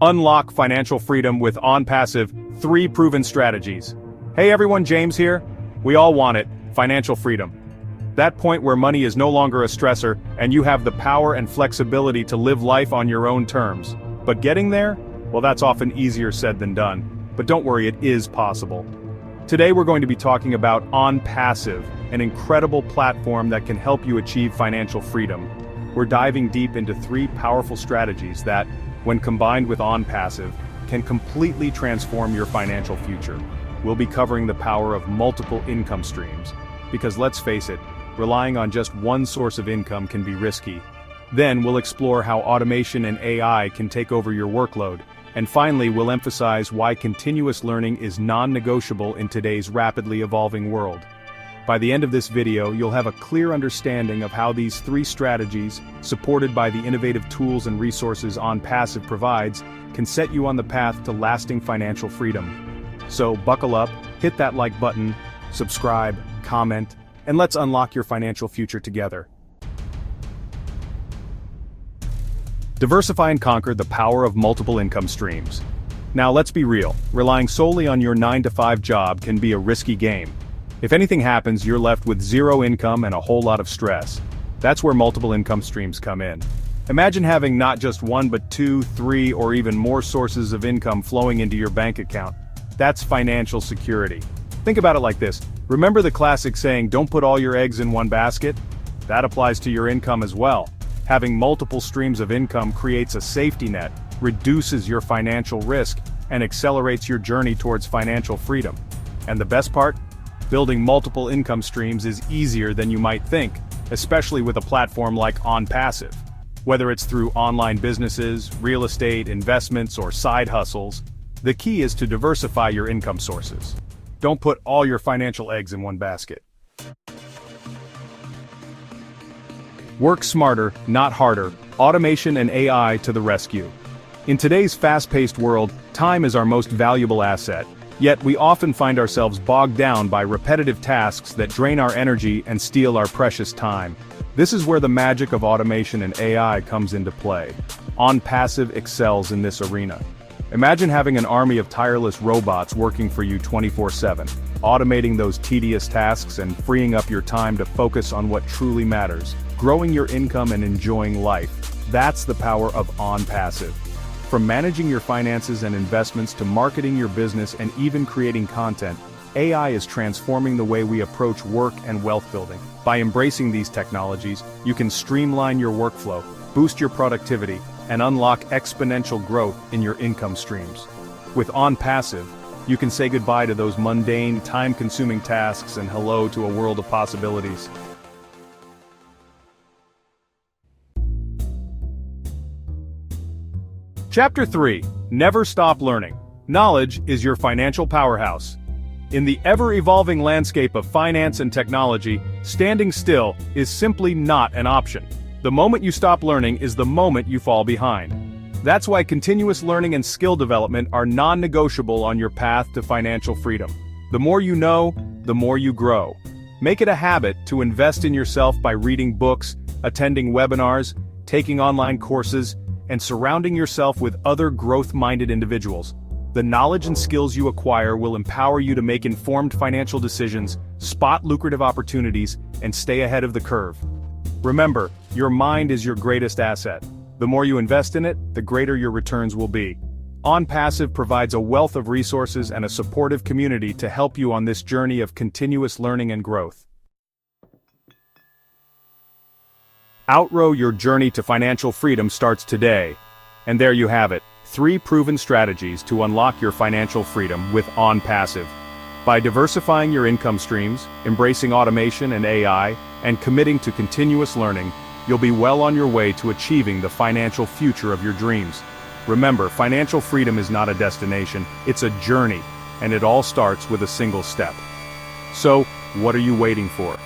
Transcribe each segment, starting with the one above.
Unlock financial freedom with ONPASSIVE 3 proven strategies. Hey everyone, James here. We all want it, financial freedom. That point where money is no longer a stressor and you have the power and flexibility to live life on your own terms. But getting there? Well, that's often easier said than done. But don't worry, it is possible. Today we're going to be talking about ONPASSIVE, an incredible platform that can help you achieve financial freedom. We're diving deep into 3 powerful strategies that, when combined with ONPASSIVE, can completely transform your financial future. We'll be covering the power of multiple income streams. Because let's face it, relying on just one source of income can be risky. Then we'll explore how automation and AI can take over your workload. And finally, we'll emphasize why continuous learning is non-negotiable in today's rapidly evolving world. By the end of this video, you'll have a clear understanding of how these 3 strategies, supported by the innovative tools and resources ONPASSIVE provides, can set you on the path to lasting financial freedom. So buckle up, hit that like button, subscribe, comment, and let's unlock your financial future together. Diversify and conquer the power of multiple income streams. Now let's be real, relying solely on your 9-to-5 job can be a risky game. If anything happens, you're left with 0 income and a whole lot of stress. That's where multiple income streams come in. Imagine having not just 1 but 2, 3, or even more sources of income flowing into your bank account. That's financial security. Think about it like this. Remember the classic saying, don't put all your eggs in one basket? That applies to your income as well. Having multiple streams of income creates a safety net, reduces your financial risk, and accelerates your journey towards financial freedom. And the best part? Building multiple income streams is easier than you might think, especially with a platform like ONPASSIVE. Whether it's through online businesses, real estate, investments, or side hustles, the key is to diversify your income sources. Don't put all your financial eggs in one basket. Work smarter, not harder. Automation and AI to the rescue. In today's fast-paced world, time is our most valuable asset. Yet we often find ourselves bogged down by repetitive tasks that drain our energy and steal our precious time. This is where the magic of automation and AI comes into play. ONPASSIVE excels in this arena. Imagine having an army of tireless robots working for you 24/7, automating those tedious tasks and freeing up your time to focus on what truly matters, growing your income and enjoying life. That's the power of ONPASSIVE. From managing your finances and investments to marketing your business and even creating content, AI is transforming the way we approach work and wealth building. By embracing these technologies, you can streamline your workflow, boost your productivity, and unlock exponential growth in your income streams. With ONPASSIVE, you can say goodbye to those mundane, time-consuming tasks and hello to a world of possibilities. Chapter 3. Never stop learning. Knowledge is your financial powerhouse. In the ever-evolving landscape of finance and technology, standing still is simply not an option. The moment you stop learning is the moment you fall behind. That's why continuous learning and skill development are non-negotiable on your path to financial freedom. The more you know, the more you grow. Make it a habit to invest in yourself by reading books, attending webinars, taking online courses, and surrounding yourself with other growth-minded individuals. The knowledge and skills you acquire will empower you to make informed financial decisions, spot lucrative opportunities, and stay ahead of the curve. Remember, your mind is your greatest asset. The more you invest in it, the greater your returns will be. ONPASSIVE provides a wealth of resources and a supportive community to help you on this journey of continuous learning and growth. Outgrow your journey to financial freedom starts today. And there you have it, 3 proven strategies to unlock your financial freedom with ONPASSIVE. By diversifying your income streams, embracing automation and AI, and committing to continuous learning, you'll be well on your way to achieving the financial future of your dreams. Remember, financial freedom is not a destination, it's a journey, and it all starts with a single step. So, what are you waiting for?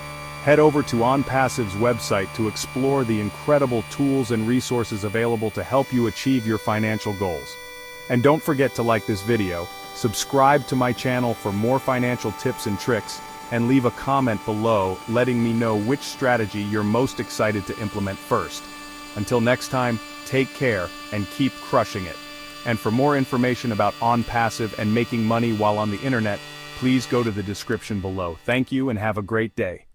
Head over to ONPASSIVE's website to explore the incredible tools and resources available to help you achieve your financial goals. And don't forget to like this video, subscribe to my channel for more financial tips and tricks, and leave a comment below letting me know which strategy you're most excited to implement first. Until next time, take care and keep crushing it. And for more information about ONPASSIVE and making money while on the internet, please go to the description below. Thank you and have a great day.